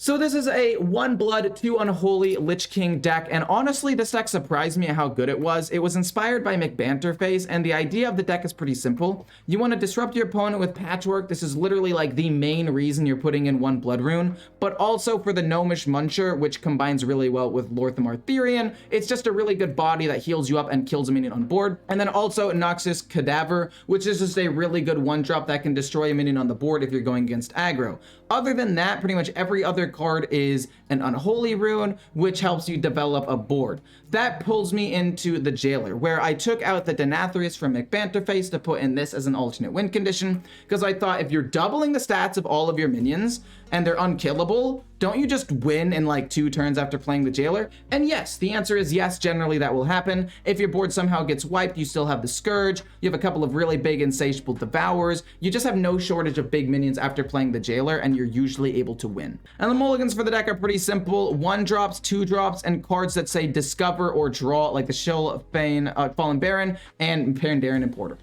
So this is a 1 blood, 2 unholy Lich King deck, and honestly this deck surprised me at how good it was. It was inspired by McBanterface, and the idea of the deck is pretty simple. You want to disrupt your opponent with Patchwork. This is literally like the main reason you're putting in 1 blood rune, but also for the Gnomish Muncher, which combines really well with Lortham Arthurian. It's just a really good body that heals you up and kills a minion on board. And then also Noxus Cadaver, which is just a really good 1-drop that can destroy a minion on the board if you're going against aggro. Other than that, pretty much every other card is an Unholy Rune, which helps you develop a board. That pulls me into the Jailer, where I took out the Denathrius from McBanterface to put in this as an alternate win condition, because I thought if you're doubling the stats of all of your minions, and they're unkillable, don't you just win in like 2 turns after playing the Jailer? And yes, the answer is yes, generally that will happen. If your board somehow gets wiped, you still have the Scourge, you have a couple of really big Insatiable Devours, you just have no shortage of big minions after playing the Jailer, and you're usually able to win. And the mulligans for the deck are pretty simple: 1-drops, 2-drops, and cards that say Discover or Draw, like the Shill of Fane, Fallen Baron, and Pandaren Importer.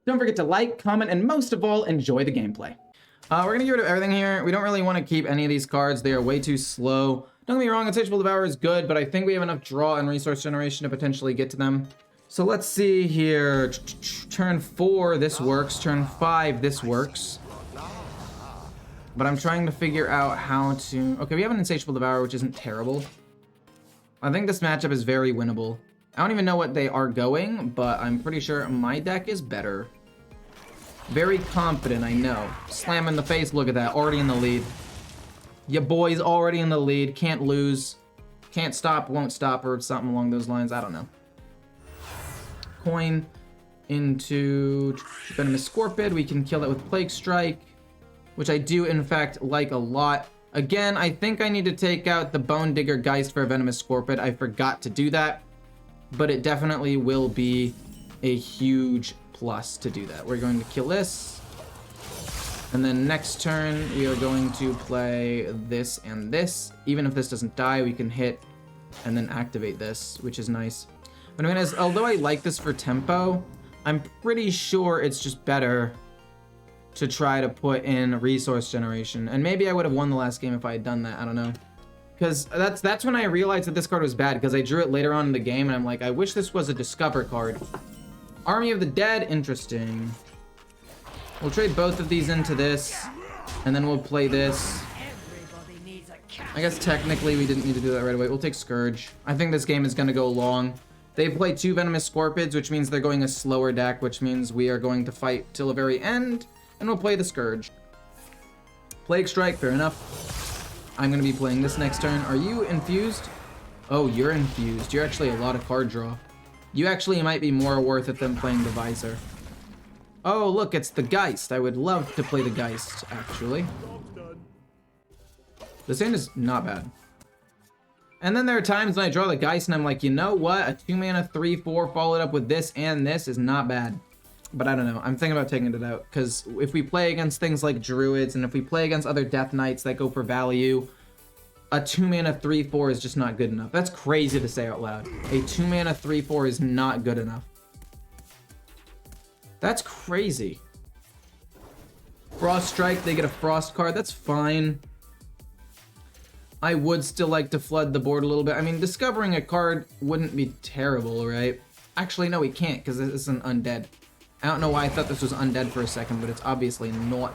Don't forget to like, comment, and most of all, enjoy the gameplay. We're gonna get rid of everything here. We don't really want to keep any of these cards. They are way too slow. Don't get me wrong, Insatiable Devour is good, but I think we have enough draw and resource generation to potentially get to them. So let's see here. Turn 4, this works. Turn 5, this works. But I'm trying to figure out how to... Okay, we have an Insatiable Devour, which isn't terrible. I think this matchup is very winnable. I don't even know what they are going, but I'm pretty sure my deck is better. Very confident, I know. Slam in the face, look at that, already in the lead. Your boy's already in the lead, can't lose. Can't stop, won't stop, or something along those lines, I don't know. Coin into Venomous Scorpid, we can kill it with Plague Strike, which I do in fact like a lot. Again, I think I need to take out the Bone Digger Geist for a Venomous Scorpid. I forgot to do that, but it definitely will be a huge plus to do that. We're going to kill this, and then next turn we are going to play this and this. Even if this doesn't die, we can hit and then activate this, which is nice. But anyways, although I like this for tempo, I'm pretty sure it's just better to try to put in resource generation. And maybe I would have won the last game if I had done that, I don't know. Because that's when I realized that this card was bad, because I drew it later on in the game and I'm like, I wish this was a Discover card. Army of the Dead, interesting. We'll trade both of these into this, and then we'll play this. I guess technically we didn't need to do that right away. We'll take Scourge. I think this game is going to go long. They play 2 Venomous Scorpids, which means they're going a slower deck, which means we are going to fight till the very end, and we'll play the Scourge. Plague Strike, fair enough. I'm going to be playing this next turn. Are you infused? Oh, you're infused. You're actually a lot of card draw. You actually might be more worth it than playing the Visor. Oh, look, it's the Geist. I would love to play the Geist, actually. This hand is not bad. And then there are times when I draw the Geist and I'm like, you know what? A 2-mana 3/4 followed up with this and this is not bad. But I don't know. I'm thinking about taking it out, because if we play against things like Druids and if we play against other Death Knights that go for value, a 2-mana 3/4 is just not good enough. That's crazy to say out loud. A 2-mana 3/4 is not good enough. That's crazy. Frost Strike, they get a Frost card. That's fine. I would still like to flood the board a little bit. I mean, discovering a card wouldn't be terrible, right? Actually, no, we can't, because this is an undead. I don't know why I thought this was undead for a second, but it's obviously not.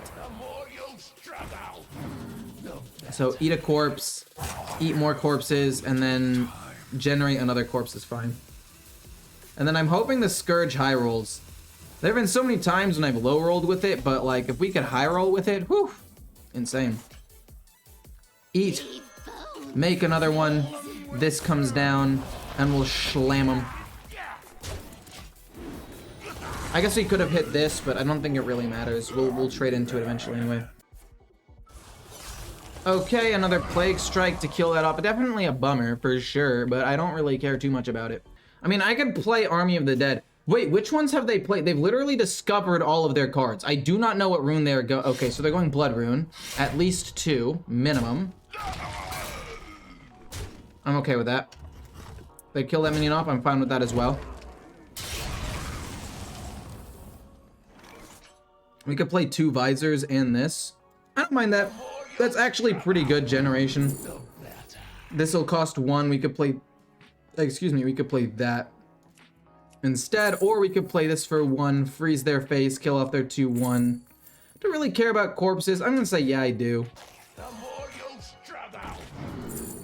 So eat a corpse, eat more corpses, and then generate another corpse is fine. And then I'm hoping the Scourge high rolls. There have been so many times when I've low rolled with it, but like if we could high roll with it, whew, insane. Eat, make another one, this comes down, and we'll slam them. I guess we could have hit this, but I don't think it really matters. We'll trade into it eventually anyway. Okay, another Plague Strike to kill that off. Definitely a bummer, for sure, but I don't really care too much about it. I mean, I could play Army of the Dead. Wait, which ones have they played? They've literally discovered all of their cards. I do not know what rune they're going... Okay, so they're going Blood Rune. At least 2, minimum. I'm okay with that. They kill that minion off, I'm fine with that as well. We could play 2 Visors and this. I don't mind that. That's actually pretty good generation. This will cost 1. We could play, excuse me, we could play that instead, or we could play this for 1, freeze their face, kill off their 2/1. Don't really care about corpses. I'm gonna say yeah, I do.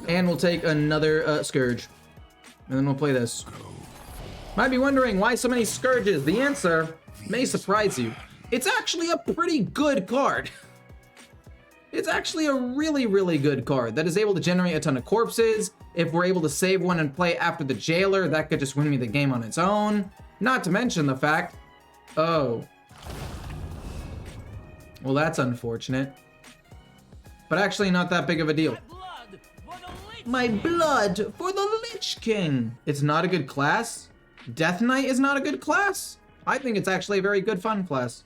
And we'll take another Scourge. And then we'll play this. Might be wondering why so many Scourges. The answer may surprise you. It's actually a pretty good card. It's actually a really, really good card that is able to generate a ton of corpses. If we're able to save one and play after the Jailer, that could just win me the game on its own. Not to mention the fact, oh. Well, that's unfortunate. But actually not that big of a deal. My blood for the Lich King. It's not a good class. Death Knight is not a good class. I think it's actually a very good fun class.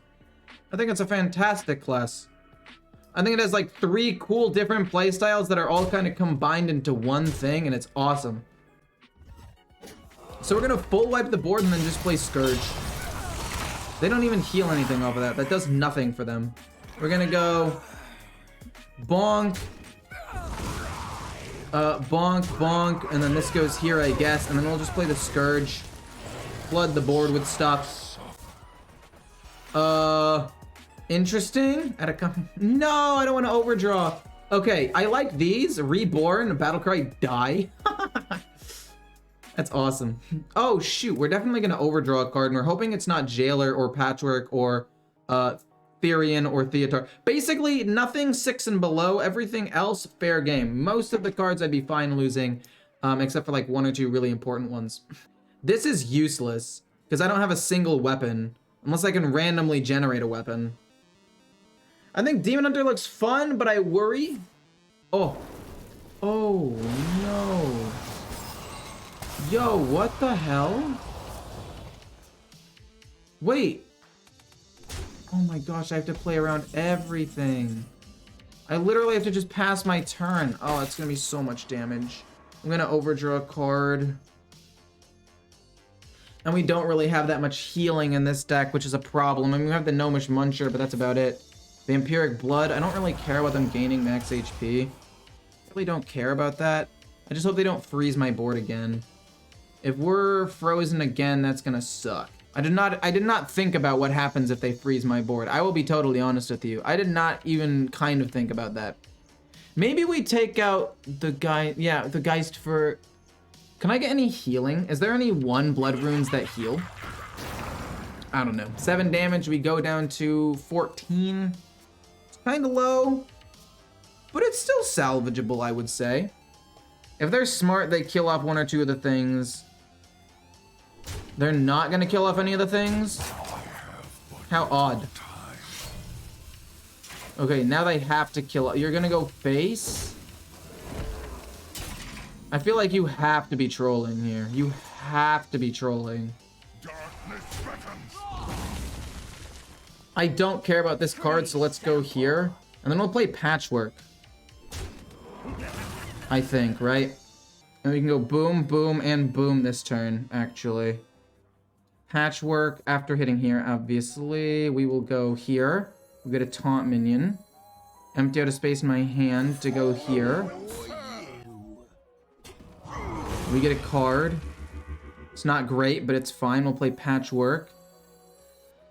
I think it's a fantastic class. I think it has like 3 cool different playstyles that are all kind of combined into one thing, and it's awesome. So we're gonna full wipe the board and then just play Scourge. They don't even heal anything off of that. That does nothing for them. We're gonna go bonk, bonk, bonk, and then this goes here, I guess, and then we'll just play the Scourge. Flood the board with stuff. Interesting. No, I don't want to overdraw. Okay, I like these. Reborn, Battlecry, die. That's awesome. Oh, shoot. We're definitely going to overdraw a card, and we're hoping it's not Jailer or Patchwork or Therian or Theatar. Basically, nothing 6 and below. Everything else, fair game. Most of the cards I'd be fine losing, except for like 1 or 2 really important ones. This is useless, because I don't have a single weapon, unless I can randomly generate a weapon. I think Demon Hunter looks fun, but I worry. Oh. Oh, no. Yo, what the hell? Wait. Oh my gosh, I have to play around everything. I literally have to just pass my turn. Oh, it's gonna be so much damage. I'm gonna overdraw a card. And we don't really have that much healing in this deck, which is a problem. I mean, we have the Gnomish Muncher, but that's about it. Vampiric Blood, I don't really care about them gaining max HP. I really don't care about that. I just hope they don't freeze my board again. If we're frozen again, that's gonna suck. I did not think about what happens if they freeze my board. I will be totally honest with you. I did not even kind of think about that. Maybe we take out the guy, yeah, the Geist for... Can I get any healing? Is there any 1 blood runes that heal? I don't know. 7 damage, we go down to 14. It's kind of low, but it's still salvageable, I would say. If they're smart, they kill off 1 or 2 of the things. They're not gonna kill off any of the things? How odd. Okay, now they have to kill. You're gonna go face? I feel like you have to be trolling here. You have to be trolling. I don't care about this card, so let's go here. And then we'll play Patchwork. I think, right? And we can go boom, boom, and boom this turn, actually. Patchwork after hitting here, obviously. We will go here. We'll get a taunt minion. Empty out a space in my hand to go here. We get a card. It's not great, but it's fine. We'll play Patchwork.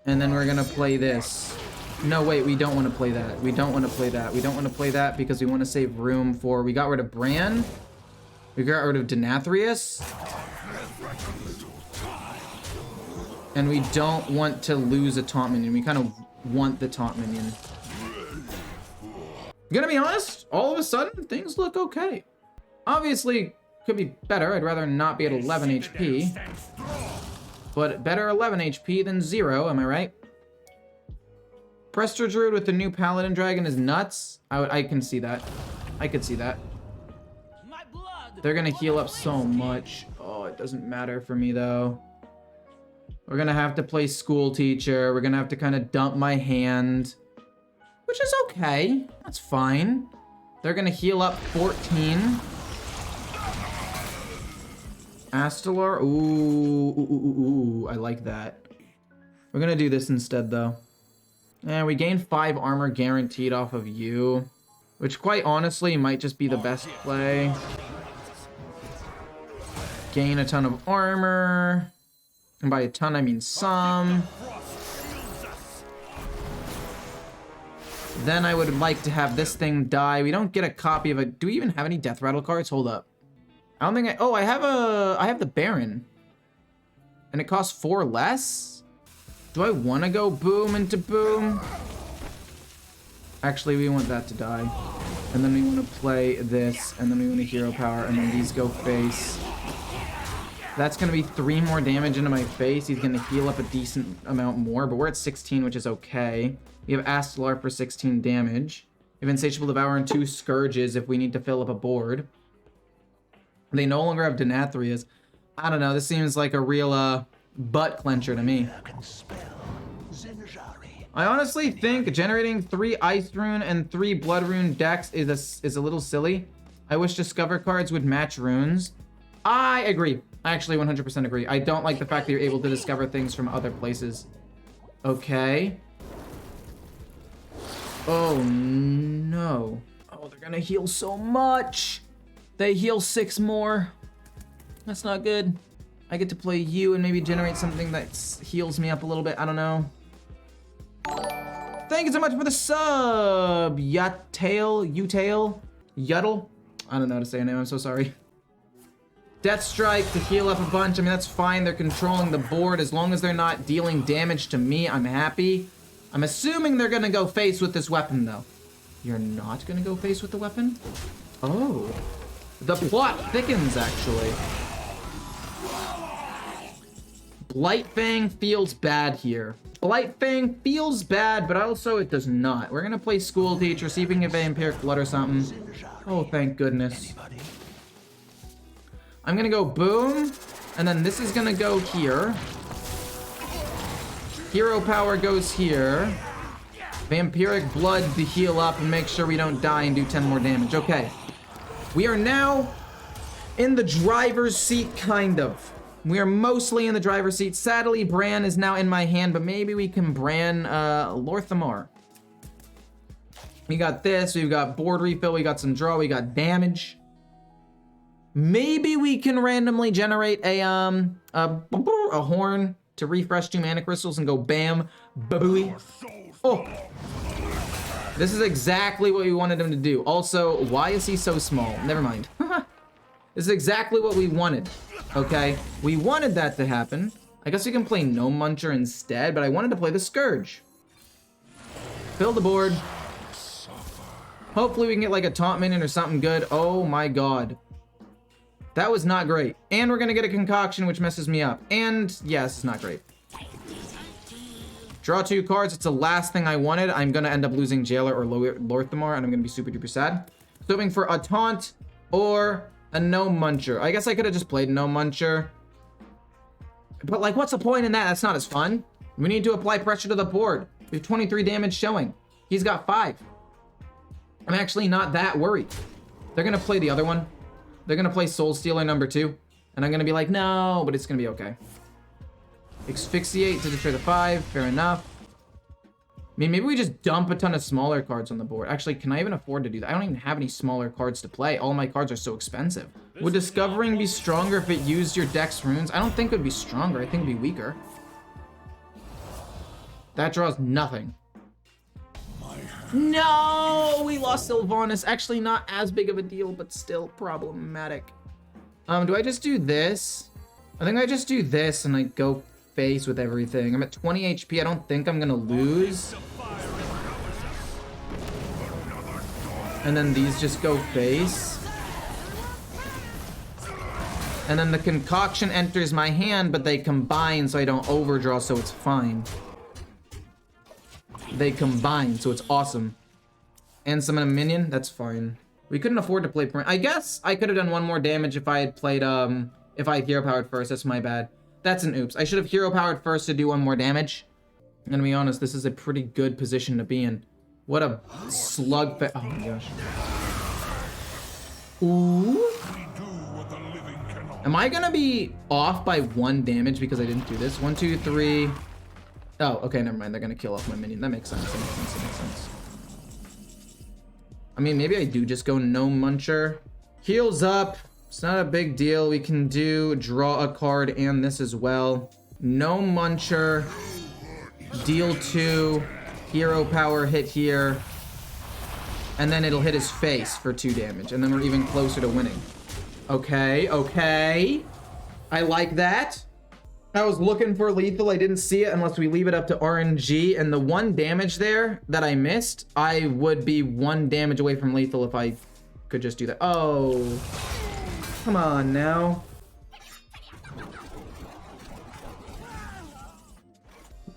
And then we're gonna play this. No, wait, we don't want to play that. We don't want to play that. We don't want to play that because we want to save room for... We got rid of Bran. We got rid of Denathrius. And we don't want to lose a taunt minion. We kind of want the taunt minion. Gonna be honest, all of a sudden, things look okay. Obviously, could be better. I'd rather not be at 11 HP. But better 11 HP than 0, am I right? Prester Druid with the new Paladin Dragon is nuts. I can see that. I could see that. They're gonna heal up so much. Oh, it doesn't matter for me though. We're gonna have to play School Teacher. We're gonna have to kind of dump my hand. Which is okay. That's fine. They're gonna heal up 14. Astalar. Ooh, I like that. We're gonna do this instead though. And we gain 5 armor guaranteed off of you. which quite honestly might just be the best play. Gain a ton of armor, and by a ton I mean some. Then I would like to have this thing die. We don't get a copy of it. Do we even have any death rattle cards? Hold up. I don't think I have the Baron. And it costs 4 less? Do I want to go boom into boom? Actually, we want that to die. And then we want to play this, and then we want a hero power, and then these go face. That's going to be 3 more damage into my face. He's going to heal up a decent amount more, but we're at 16, which is okay. We have Astalar for 16 damage. We have Insatiable Devourer and 2 Scourges if we need to fill up a board. They no longer have Denathrias. I don't know, this seems like a real butt clencher to me. I honestly think generating 3 Ice Rune and 3 Blood Rune decks is a little silly. I wish Discover cards would match runes. I agree. I actually 100% agree. I don't like the fact that you're able to discover things from other places. Okay. Oh no. Oh, they're gonna heal so much. They heal 6 more. That's not good. I get to play you and maybe generate something that heals me up a little bit. I don't know. Thank you so much for the sub. Utail, Yuddle. I don't know how to say your name. I'm so sorry. Death Strike to heal up a bunch. I mean, that's fine. They're controlling the board. As long as they're not dealing damage to me, I'm happy. I'm assuming they're gonna go face with this weapon, though. You're not gonna go face with the weapon? Oh. The plot thickens, actually. Blightfang feels bad here. Blightfang feels bad, but also it does not. We're gonna play School Teacher, see if we can get Vampiric Blood or something. Oh, thank goodness. I'm gonna go boom, and then this is gonna go here. Hero power goes here. Vampiric Blood to heal up and make sure we don't die and do 10 more damage. Okay. We are now in the driver's seat, kind of. We are mostly in the driver's seat. Sadly, Bran is now in my hand, but maybe we can Bran Lorthamar. We got this, we've got board refill, we got some draw, we got damage. Maybe we can randomly generate a horn to refresh 2 mana crystals and go bam, babooey. Oh, this is exactly what we wanted him to do. Also, why is he so small? Never mind. This is exactly what we wanted. Okay, we wanted that to happen. I guess we can play Gnome Muncher instead, but I wanted to play the Scourge. Fill the board. Hopefully we can get like a taunt minion or something good. Oh my god. That was not great. And we're gonna get a concoction, which messes me up. And yes, it's not great. Draw 2 cards. It's the last thing I wanted. I'm gonna end up losing Jailer or Lorthamar, and I'm gonna be super duper sad. So hoping for a taunt or a Gnome Muncher. I guess I could have just played Gnome Muncher. But like, what's the point in that? That's not as fun. We need to apply pressure to the board. We have 23 damage showing. He's got 5. I'm actually not that worried. They're gonna play the other one. They're gonna play Soul Stealer number 2. And I'm gonna be like, no, but it's gonna be okay. Asphyxiate to destroy the 5, fair enough. I mean, maybe we just dump a ton of smaller cards on the board. Actually, can I even afford to do that? I don't even have any smaller cards to play. All my cards are so expensive. Would Discovering be stronger if it used your deck's runes? I don't think it would be stronger. I think it'd be weaker. That draws nothing. No, we lost Sylvanas. Actually, not as big of a deal, but still problematic. Do I just do this? I think I just do this and I go face with everything. I'm at 20 HP. I don't think I'm gonna lose. And then these just go face. And then the concoction enters my hand, but they combine so I don't overdraw, so it's fine. They combine, so it's awesome. And summon a minion, that's fine. We couldn't afford to play. I guess I could have done 1 more damage if I had played, if I had hero powered first. That's my bad. That's an oops. I should have hero powered first to do 1 more damage. I'm gonna be honest, this is a pretty good position to be in. What a slugfest. Oh my gosh. Ooh. Am I gonna be off by 1 damage because I didn't do this? 1, 2, 3. Oh, okay, never mind. They're gonna kill off my minion. That makes sense. That makes sense. That makes sense. I mean, maybe I do just go no muncher. Heals up. It's not a big deal. We can do draw a card and this as well. No muncher. Deal 2. Hero power hit here. And then it'll hit his face for 2 damage. And then we're even closer to winning. Okay, okay. I like that. I was looking for lethal. I didn't see it unless we leave it up to RNG. And the 1 damage there that I missed, I would be 1 damage away from lethal if I could just do that. Oh, come on now.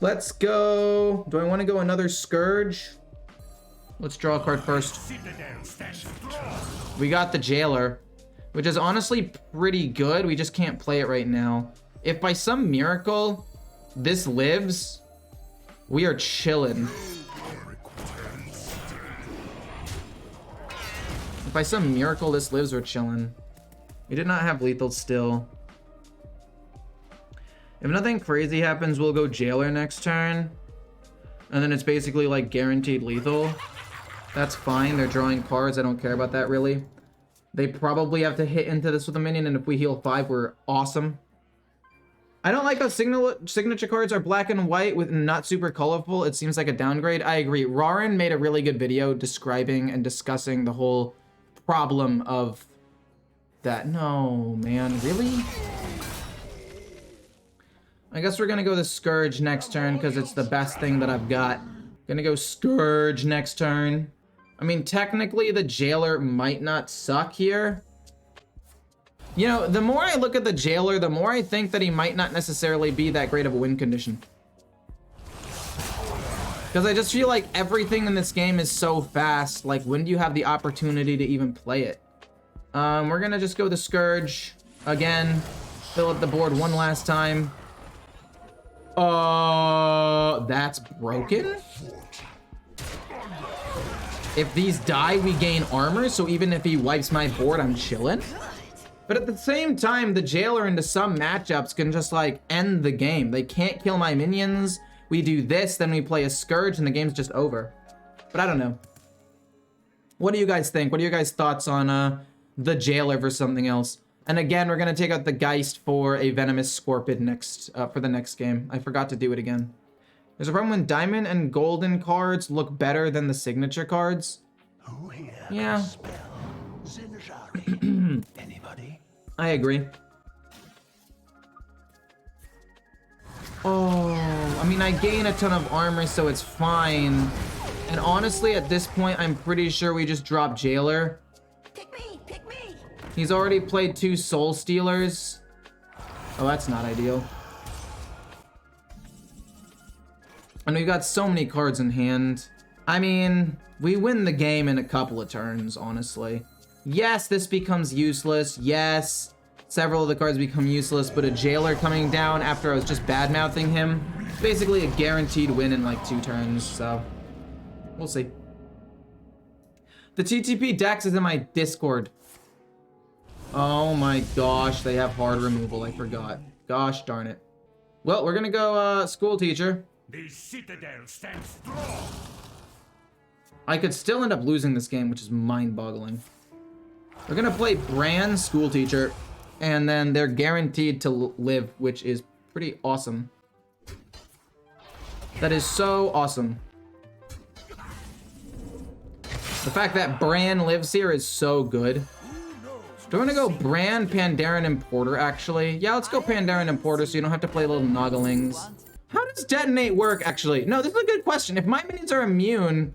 Let's go. Do I want to go another Scourge? Let's draw a card first. We got the Jailer, which is honestly pretty good. We just can't play it right now. If by some miracle this lives, we are chilling. If by some miracle this lives, we're chilling. We did not have lethal still. If nothing crazy happens, we'll go Jailer next turn. And then it's basically like guaranteed lethal. That's fine. They're drawing cards. I don't care about that really. They probably have to hit into this with a minion, and if we heal 5, we're awesome. I don't like how signature cards are black and white with not super colorful. It seems like a downgrade. I agree. Rarran made a really good video describing and discussing the whole problem of that. No, man, really? I guess we're gonna go the Scourge next turn because it's the best thing that I've got. Gonna go Scourge next turn. I mean, technically the Jailer might not suck here. You know, the more I look at the Jailer, the more I think that he might not necessarily be that great of a win condition. Because I just feel like everything in this game is so fast. Like, when do you have the opportunity to even play it? We're gonna just go the Scourge again. Fill up the board one last time. That's broken? If these die, we gain armor, so even if he wipes my board, I'm chilling. But at the same time, the Jailer into some matchups can just like end the game. They can't kill my minions. We do this, then we play a Scourge, and the game's just over. But I don't know. What do you guys think? What are your guys' thoughts on the Jailer versus something else? And again, we're gonna take out the Geist for a Venomous Scorpid next for the next game. I forgot to do it again. There's a problem when diamond and golden cards look better than the signature cards. Yeah. Anybody? I agree. Oh, I mean, I gain a ton of armor, so it's fine. And honestly, at this point, I'm pretty sure we just drop Jailer. Pick me, pick me. He's already played 2 Soul Stealers. Oh, that's not ideal. And we've got so many cards in hand. I mean, we win the game in a couple of turns, honestly. Yes, this becomes useless. Yes, several of the cards become useless, but a Jailer coming down after I was just bad-mouthing him, it's basically a guaranteed win in like 2 turns, so we'll see. The TTP Dex is in my Discord. Oh my gosh, they have hard removal, I forgot. Gosh darn it. Well, we're gonna go School Teacher. The citadel stands strong. I could still end up losing this game, which is mind-boggling. We're gonna play Bran School Teacher, and then they're guaranteed to live, which is pretty awesome. That is so awesome. The fact that Bran lives here is so good. Do I want to go Bran, Pandaren, and Porter, actually? Yeah, let's go Pandaren and Porter so you don't have to play little Nogglings. How does Detonate work, actually? No, this is a good question. If my minions are immune,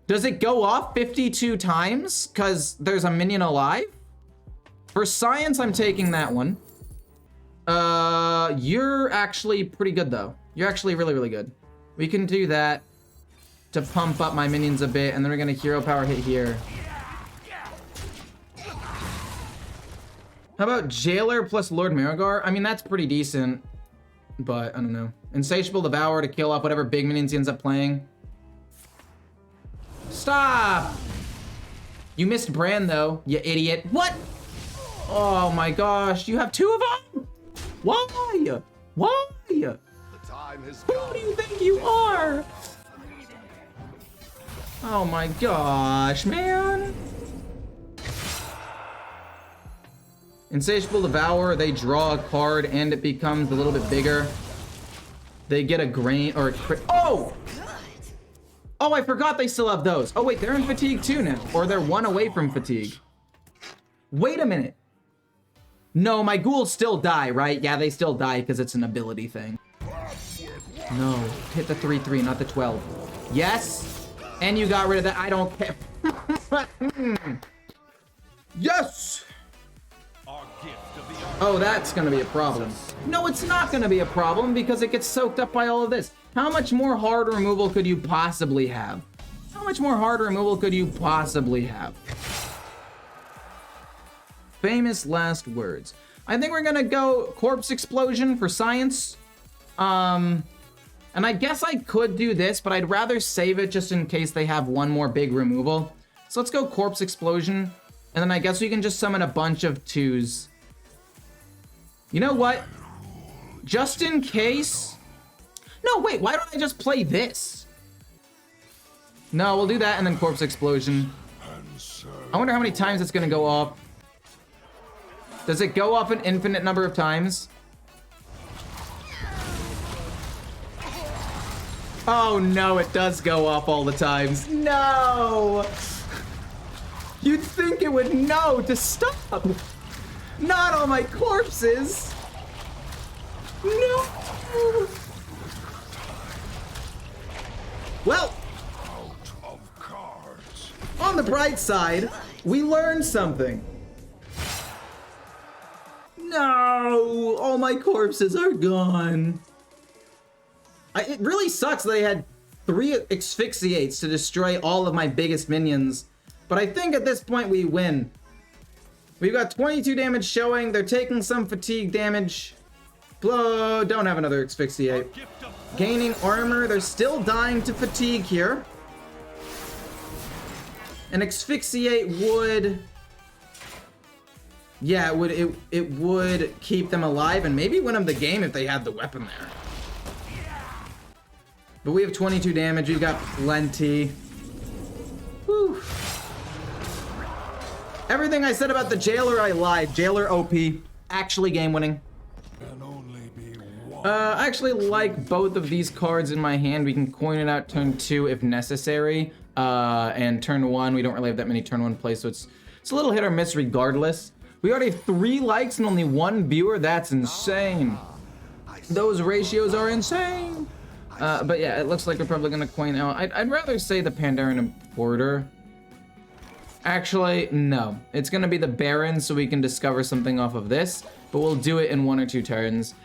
does it go off 52 times because there's a minion alive? For science, I'm taking that one. You're actually pretty good, though. You're actually really, really good. We can do that to pump up my minions a bit, and then we're going to hero power hit here. How about Jailer plus Lord Marigar? I mean, that's pretty decent, but I don't know. Insatiable Devourer to kill off whatever big minions he ends up playing. Stop! You missed Bran, though, you idiot. What? Oh my gosh, you have 2 of them? Why? Why? The time has Who do you think you are? Oh my gosh, man. Insatiable Devourer, they draw a card and it becomes a little bit bigger. They get a grain or a crit. Oh! Oh, I forgot they still have those. Oh wait, they're in fatigue too now. Or they're one away from fatigue. Wait a minute. No, my ghouls still die, right? Yeah, they still die because it's an ability thing. No, hit the 3/3, not the 12. Yes! And you got rid of that. I don't care. Yes! Oh, that's gonna be a problem. No, it's not gonna be a problem because it gets soaked up by all of this. How much more hard removal could you possibly have? How much more hard removal could you possibly have? Famous last words. I think we're gonna go Corpse Explosion for science. And I guess I could do this, but I'd rather save it just in case they have one more big removal. So let's go Corpse Explosion. And then I guess we can just summon a bunch of 2s. You know what? Just in case... No, wait, why don't I just play this? No, we'll do that and then Corpse Explosion. I wonder how many times it's gonna go off. Does it go off an infinite number of times? Oh no, it does go off all the times. No! You'd think it would know to stop. Not all my corpses. No. Well, on the bright side, we learned something. No, all my corpses are gone. It really sucks that I had 3 asphyxiates to destroy all of my biggest minions. But I think at this point we win. We've got 22 damage showing. They're taking some fatigue damage. Blow, don't have another asphyxiate. Gaining armor. They're still dying to fatigue here. An asphyxiate would... Yeah, it would keep them alive and maybe win them the game if they had the weapon there. But we have 22 damage. We've got plenty. Whew. Everything I said about the Jailer, I lied. Jailer OP. Actually game winning. I actually like both of these cards in my hand. We can coin it out turn 2 if necessary. And turn 1, we don't really have that many turn 1 plays, so it's a little hit or miss regardless. We already have 3 likes and only 1 viewer. That's insane. Those ratios are insane. But yeah, it looks like we're probably gonna coin out. I'd rather say the Pandaren Importer. Actually, no. It's gonna be the Baron so we can discover something off of this, but we'll do it in 1 or 2 turns.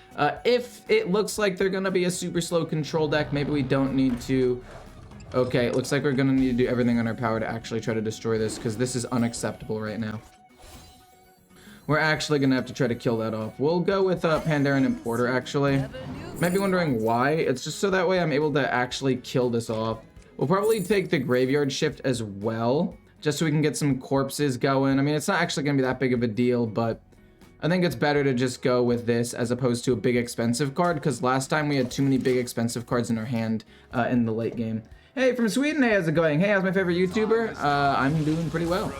If it looks like they're gonna be a super slow control deck, maybe we don't need to... Okay, it looks like we're gonna need to do everything in our power to actually try to destroy this, because this is unacceptable right now. We're actually gonna have to try to kill that off. We'll go with Pandaren Importer, actually. Might be wondering why. It's just so that way I'm able to actually kill this off. We'll probably take the Graveyard Shift as well, just so we can get some corpses going. I mean, it's not actually gonna be that big of a deal, but I think it's better to just go with this as opposed to a big expensive card, because last time we had too many big expensive cards in our hand in the late game. Hey, from Sweden, hey, how's it going? Hey, how's my favorite YouTuber? I'm doing pretty well.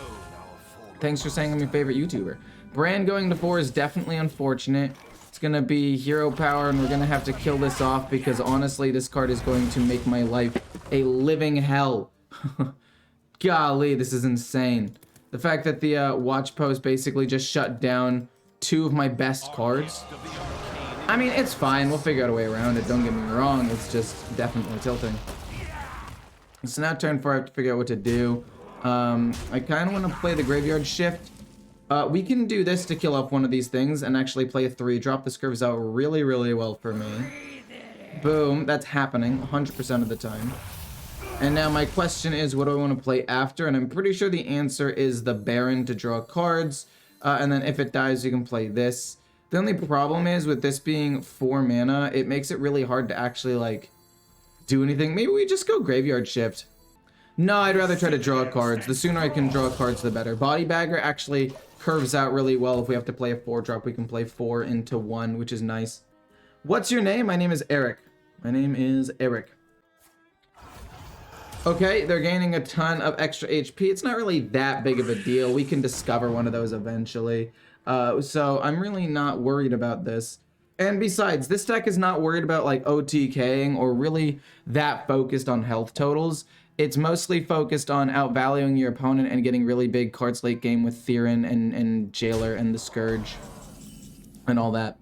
Thanks for saying I'm your favorite YouTuber. Brand going to 4 is definitely unfortunate. It's gonna be hero power and we're gonna have to kill this off because honestly this card is going to make my life a living hell. Golly, this is insane. The fact that the watch post basically just shut down 2 of my best cards. I mean, it's fine. We'll figure out a way around it. Don't get me wrong. It's just definitely tilting. So now turn 4, I have to figure out what to do. I kind of want to play the Graveyard Shift. We can do this to kill off one of these things and actually play a 3-drop. This curves out really, really well for me. Boom. That's happening 100% of the time. And now my question is, what do I want to play after? And I'm pretty sure the answer is the Baron to draw cards. And then if it dies, you can play this. The only problem is with this being 4 mana, it makes it really hard to actually, like, do anything. Maybe we just go Graveyard Shift. No, I'd rather try to draw cards. The sooner I can draw cards, the better. Body Bagger actually curves out really well. If we have to play a 4-drop, we can play 4 into 1, which is nice. What's your name? My name is Eric. My name is Eric. Okay, they're gaining a ton of extra HP. It's not really that big of a deal. We can discover one of those eventually. So I'm really not worried about this. And besides, this deck is not worried about like OTKing or really that focused on health totals. It's mostly focused on outvaluing your opponent and getting really big cards late game with Theron and Jailer and the Scourge and all that.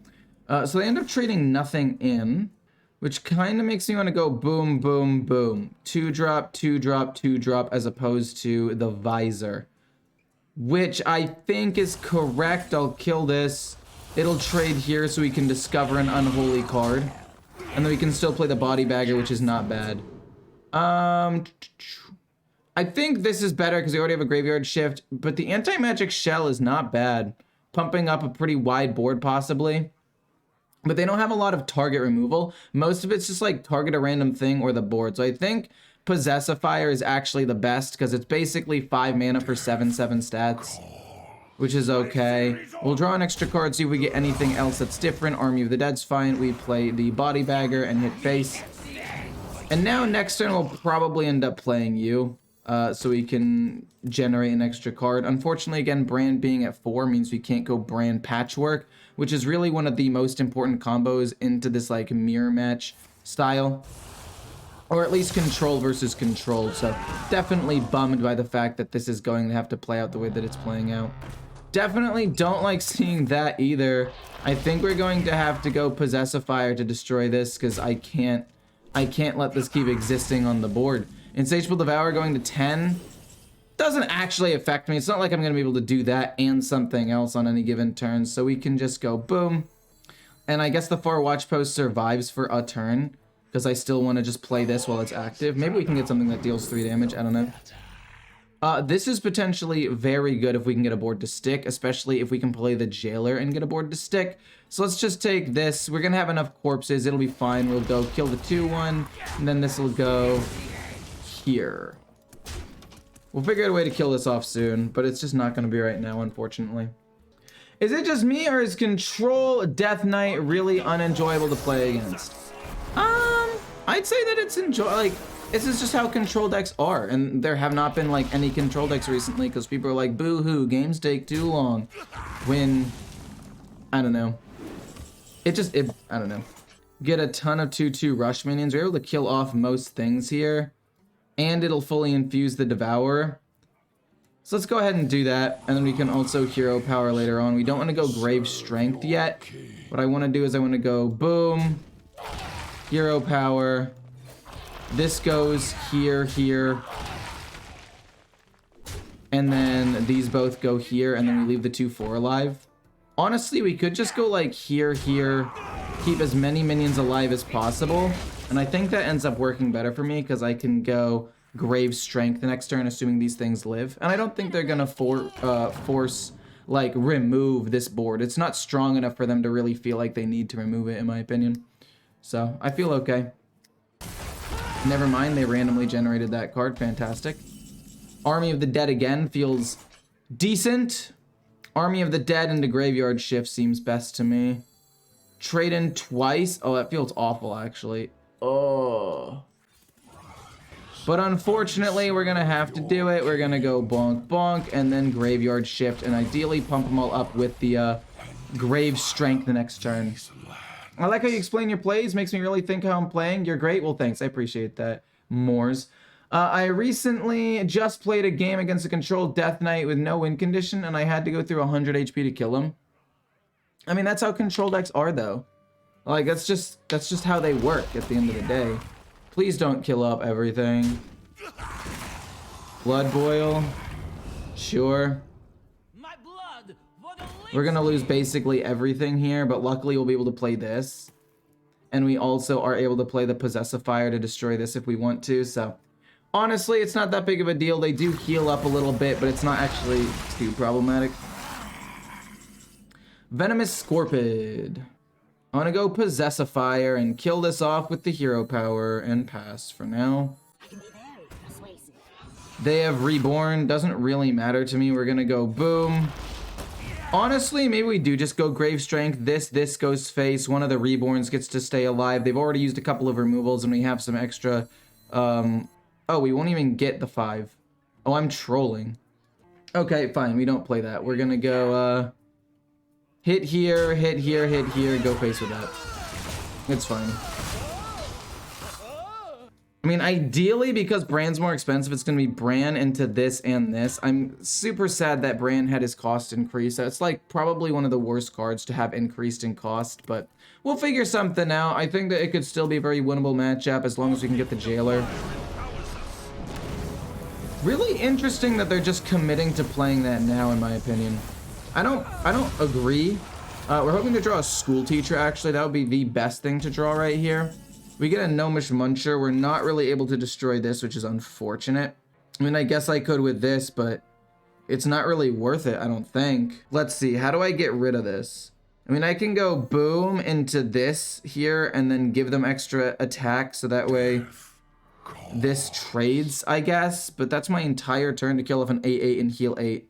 So they end up trading nothing in, which kind of makes me want to go boom, boom, boom. 2-drop, 2-drop, 2-drop, as opposed to the Visor, which I think is correct. I'll kill this. It'll trade here so we can discover an unholy card. And then we can still play the Body Bagger, which is not bad. I think this is better because we already have a Graveyard Shift, but the Anti-Magic Shell is not bad. Pumping up a pretty wide board, possibly. But they don't have a lot of target removal. Most of it's just like target a random thing or the board. So I think Possessifier is actually the best because it's basically 5 mana for 7/7 stats, which is okay. We'll draw an extra card, see if we get anything else that's different. Army of the Dead's fine. We play the Body Bagger and hit face. And now next turn we'll probably end up playing you, so we can generate an extra card. Unfortunately, again, Brand being at 4 means we can't go Brand Patchwork, which is really one of the most important combos into this like mirror match style. Or at least control versus control. So definitely bummed by the fact that this is going to have to play out the way that it's playing out. Definitely don't like seeing that either. I think we're going to have to go Possessifier to destroy this because I can't let this keep existing on the board. Insatiable Devour going to 10 doesn't actually affect me. It's not like I'm going to be able to do that and something else on any given turn. So we can just go boom. And I guess the Far Watch Post survives for a turn because I still want to just play this while it's active. Maybe we can get something that deals 3 damage. I don't know. This is potentially very good if we can get a board to stick, especially if we can play the Jailer and get a board to stick. So let's just take this. We're going to have enough corpses. It'll be fine. We'll go kill the 2/1, and then this will go here. We'll figure out a way to kill this off soon, but it's just not going to be right now, unfortunately. Is it just me, or is Control Death Knight really unenjoyable to play against? I'd say that it's this is just how control decks are, and there have not been like any control decks recently because people are like, boo-hoo, games take too long. When, I don't know. I don't know. Get a ton of 2/2 rush minions. We're able to kill off most things here, and it'll fully infuse the Devourer. So let's go ahead and do that, and then we can also hero power later on. We don't want to go Grave Strength yet. What I want to do is I want to go boom, hero power. This goes here, here. And then these both go here, and then we leave the 2/4 alive. Honestly, we could just go like here, here, keep as many minions alive as possible. And I think that ends up working better for me because I can go Grave Strength the next turn, assuming these things live. And I don't think they're gonna force, like, remove this board. It's not strong enough for them to really feel like they need to remove it, in my opinion. So, I feel okay. Never mind, they randomly generated that card. Fantastic. Army of the Dead again feels decent. Army of the Dead into Graveyard Shift seems best to me. Trade in twice. Oh, that feels awful, actually. Oh. But unfortunately, we're going to have to do it. We're going to go bonk, bonk, and then Graveyard Shift, and ideally pump them all up with the Grave Strength the next turn. I like how you explain your plays. Makes me really think how I'm playing. You're great. Well, thanks. I appreciate that. Moors. I recently just played a game against a controlled Death Knight with no win condition, and I had to go through 100 HP to kill him. I mean, that's how control decks are, though. Like, that's just how they work at the end of the day. Please don't kill up everything. Blood Boil. Sure. My blood for the We're gonna lose basically everything here, but luckily we'll be able to play this. And we also are able to play the Possessifier to destroy this if we want to, so... Honestly, it's not that big of a deal. They do heal up a little bit, but it's not actually too problematic. Venomous Scorpid. I want to go Possessifier and kill this off with the hero power and pass for now. They have Reborn. Doesn't really matter to me. We're going to go boom. Honestly, maybe we do just go Grave Strength. This goes face. One of the Reborns gets to stay alive. They've already used a couple of removals, and we have some extra Oh, we won't even get the 5. Oh, I'm trolling. Okay, fine. We don't play that. We're gonna go, hit here, hit here, hit here. Go face with that. It's fine. I mean, ideally, because Bran's more expensive, it's going to be Bran into this and this. I'm super sad that Bran had his cost increase. That's like probably one of the worst cards to have increased in cost, but we'll figure something out. I think that it could still be a very winnable matchup as long as we can get the Jailer. Really interesting that they're just committing to playing that now, in my opinion. I don't agree. We're hoping to draw a school teacher, actually. That would be the best thing to draw right here. We get a Gnomish Muncher. We're not really able to destroy this, which is unfortunate. I mean, I guess I could with this, but it's not really worth it, I don't think. Let's see. How do I get rid of this? I mean, I can go boom into this here and then give them extra attack, so that way this trades, I guess. But that's my entire turn to kill off an 8/8 and heal 8.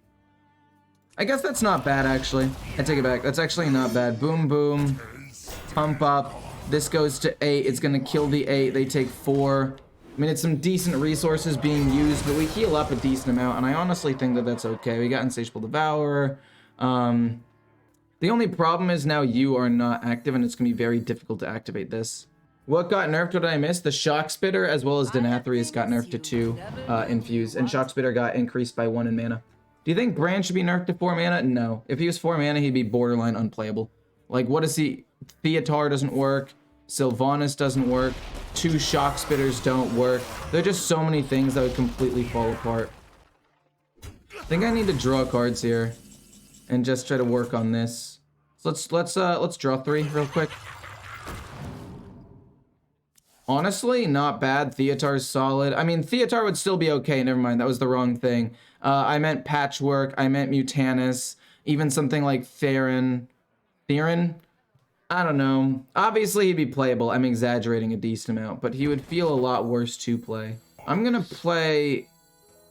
I guess that's not bad, actually. I take it back. That's actually not bad. Boom, boom. Pump up. This goes to 8. It's going to kill the 8. They take 4. I mean, it's some decent resources being used, but we heal up a decent amount, and I honestly think that that's okay. We got Insatiable Devourer. The only problem is now you are not active, and it's going to be very difficult to activate this. What got nerfed? What did I miss? The Shock Spitter as well as Denathrius got nerfed to 2 infused, and Shock Spitter got increased by 1 in mana. Do you think Bran should be nerfed to 4 mana? No. If he was 4 mana, he'd be borderline unplayable. Like, what is he? Theatar doesn't work. Sylvanas doesn't work. 2 Shock Spitters don't work. There are just so many things that would completely fall apart. I think I need to draw cards here and just try to work on this. So let's draw 3 real quick. Honestly, not bad. Theatar's solid. I mean, Theatar would still be okay. Never mind, that was the wrong thing. I meant Patchwork. I meant Mutanus. Even something like Theron. I don't know. Obviously, he'd be playable. I'm exaggerating a decent amount, but he would feel a lot worse to play. I'm gonna play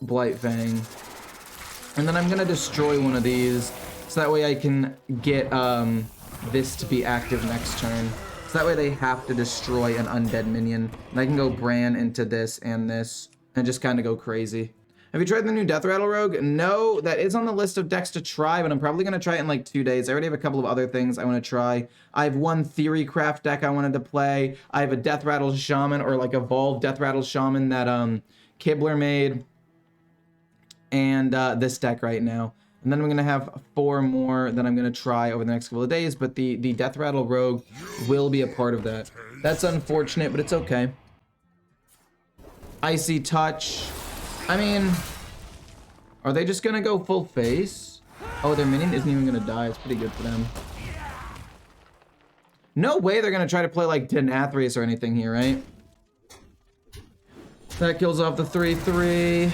Blightfang, and then I'm gonna destroy one of these, so that way I can get this to be active next turn. So that way they have to destroy an undead minion, and I can go Bran into this, and just kind of go crazy. Have you tried the new Death Rattle Rogue? No, that is on the list of decks to try, but I'm probably going to try it in like 2 days. I already have a couple of other things I want to try. I have one Theorycraft deck I wanted to play. I have a Death Rattle Shaman, or like Evolved Death Rattle Shaman that Kibler made. And this deck right now. And then I'm going to have 4 more that I'm going to try over the next couple of days, but the Death Rattle Rogue will be a part of that. That's unfortunate, but it's okay. Icy Touch. I mean, are they just gonna go full face? Oh, their minion isn't even gonna die. It's pretty good for them. No way they're gonna try to play like Denathrius or anything here, right? That kills off the 3/3.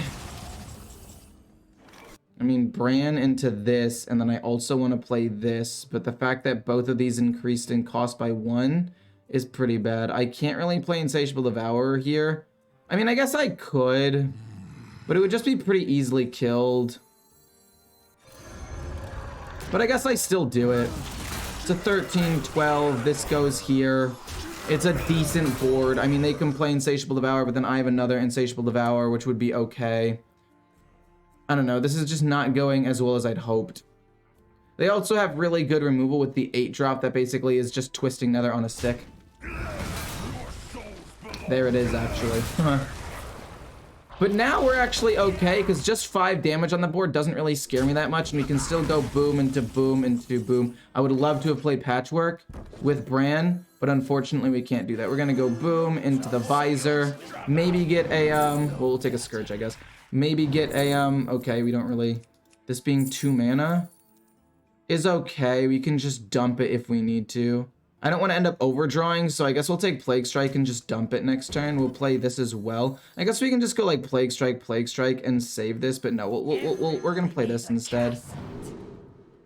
I mean, Bran into this, and then I also want to play this, but the fact that both of these increased in cost by 1 is pretty bad. I can't really play Insatiable Devourer here. I mean, I guess I could, but it would just be pretty easily killed. But I guess I still do it. It's a 13-12. This goes here. It's a decent board. I mean, they can play Insatiable Devourer, but then I have another Insatiable Devourer, which would be okay. I don't know. This is just not going as well as I'd hoped. They also have really good removal with the 8-drop that basically is just Twisting Nether on a stick. There it is, actually. But now we're actually okay, because just 5 damage on the board doesn't really scare me that much, and we can still go boom into boom into boom. I would love to have played Patchwork with Bran, but unfortunately we can't do that. We're going to go boom into the Visor, maybe get a, well, we'll take a Scourge, I guess. Maybe get a, okay, we don't really, this being 2 mana is okay. We can just dump it if we need to. I don't want to end up overdrawing, so I guess we'll take Plague Strike and just dump it next turn. We'll play this as well. I guess we can just go like Plague Strike, and save this, but no, we're going to play this instead.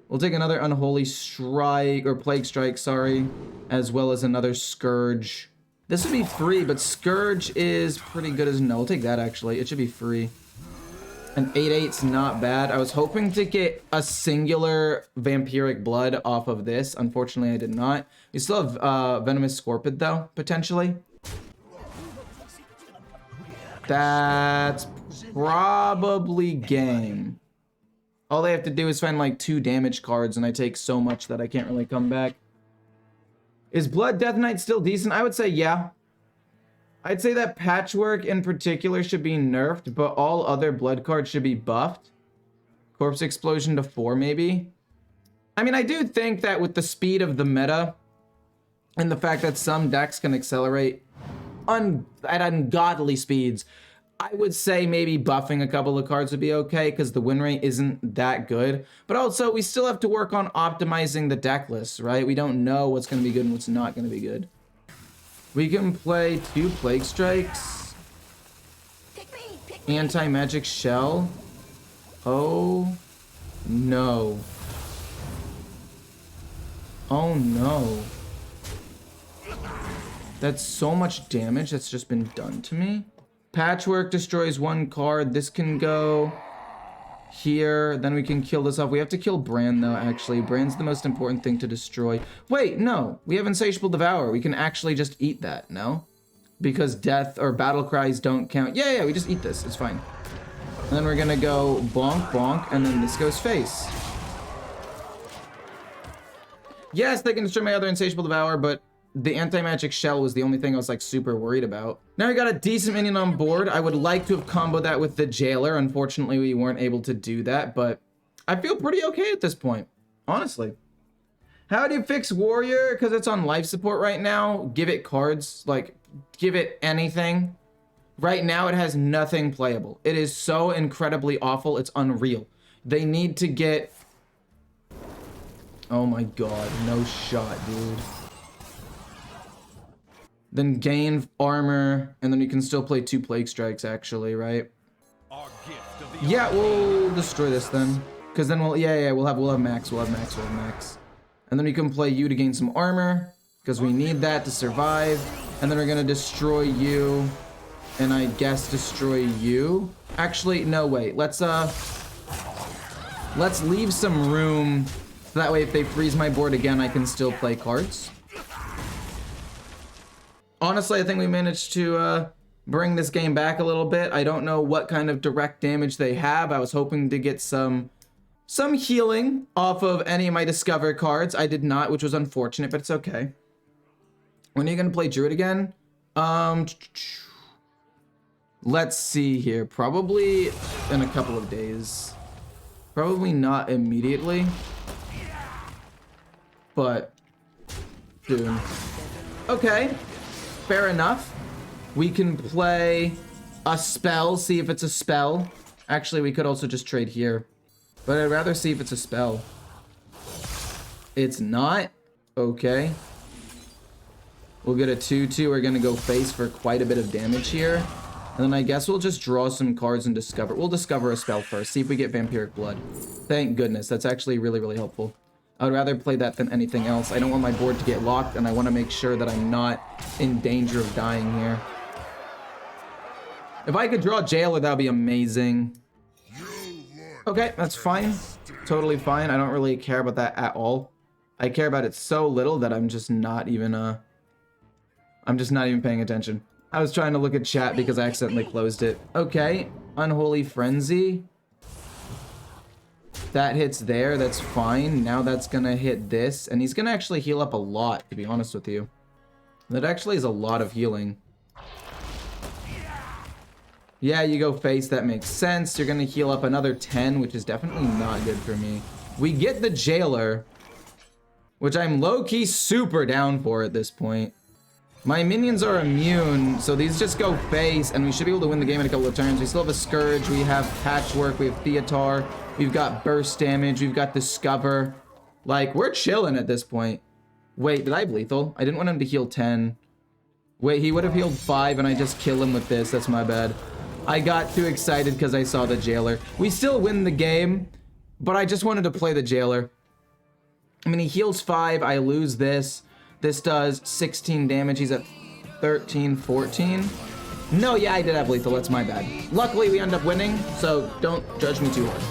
We'll take another Unholy Strike, or Plague Strike, sorry, as well as another Scourge. This would be free, but Scourge is pretty good as, no, we'll take that actually. It should be free. An 8/8's not bad. I was hoping to get a singular Vampiric Blood off of this. Unfortunately, I did not. We still have Venomous Scorpid, though, potentially. That's probably game. All they have to do is find like 2 damage cards, and I take so much that I can't really come back. Is Blood Death Knight still decent? I would say yeah. I'd say that Patchwork in particular should be nerfed, but all other blood cards should be buffed. Corpse Explosion to 4 maybe. I mean, I do think that with the speed of the meta and the fact that some decks can accelerate at ungodly speeds, I would say maybe buffing a couple of cards would be okay because the win rate isn't that good. But also, we still have to work on optimizing the deck list, right? We don't know what's going to be good and what's not going to be good. We can play 2 Plague Strikes. Anti-Magic Shell. Oh, no. Oh, no. That's so much damage that's just been done to me. Patchwork destroys 1 card. This can go here. Then we can kill this off. We have to kill Brand, though, actually. Brand's the most important thing to destroy. Wait, no. We have Insatiable Devour. We can actually just eat that, no? Because death or battle cries don't count. Yeah, we just eat this. It's fine. And then we're gonna go bonk, bonk, and then this goes face. Yes, they can destroy my other Insatiable Devour, but the Anti-Magic Shell was the only thing I was like super worried about. Now we got a decent minion on board. I would like to have comboed that with the Jailer. Unfortunately, we weren't able to do that, but I feel pretty okay at this point, honestly. How do you fix Warrior? Because it's on life support right now. Give it cards, like give it anything. Right now it has nothing playable. It is so incredibly awful, it's unreal. They need to get... Oh my god, no shot, dude. Then gain armor, and then you can still play 2 Plague Strikes, actually, right? Yeah, we'll destroy this then. Because then we'll have max. And then we can play you to gain some armor, because we need that to survive. And then we're gonna destroy you, and I guess destroy you. Actually, no, wait. Let's leave some room, so that way if they freeze my board again, I can still play cards. Honestly, I think we managed to bring this game back a little bit. I don't know what kind of direct damage they have. I was hoping to get some healing off of any of my Discover cards. I did not, which was unfortunate, but it's okay. When are you going to play Druid again? Let's see here. Probably in a couple of days. Probably not immediately. But soon. Okay. Fair enough. We can play a spell, see if it's a spell. Actually, we could also just trade here. But I'd rather see if it's a spell. It's not? Okay. We'll get a 2/2. We're going to go face for quite a bit of damage here. And then I guess we'll just draw some cards and discover. We'll discover a spell first. See if we get Vampiric Blood. Thank goodness. That's actually really, really helpful. I would rather play that than anything else. I don't want my board to get locked, and I want to make sure that I'm not in danger of dying here. If I could draw Jailer, that would be amazing. Okay, that's fine. Totally fine. I don't really care about that at all. I care about it so little that I'm just not even paying attention. I was trying to look at chat because I accidentally closed it. Okay, Unholy Frenzy. That hits there, that's fine. Now that's gonna hit this, and he's gonna actually heal up a lot, to be honest with you. That actually is a lot of healing. Yeah, you go face, that makes sense. You're gonna heal up another 10, which is definitely not good for me. We get the Jailer, which I'm low-key super down for at this point. My minions are immune, so these just go face, and we should be able to win the game in a couple of turns. We still have a Scourge, we have Patchwork, we have Theatar, we've got Burst Damage, we've got Discover. Like, we're chilling at this point. Wait, did I have lethal? I didn't want him to heal 10. Wait, he would have healed 5, and I just kill him with this. That's my bad. I got too excited because I saw the Jailer. We still win the game, but I just wanted to play the Jailer. I mean, he heals 5, I lose this. This does 16 damage. He's at 13, 14. No, yeah, I did have lethal. That's my bad. Luckily, we end up winning, so don't judge me too hard.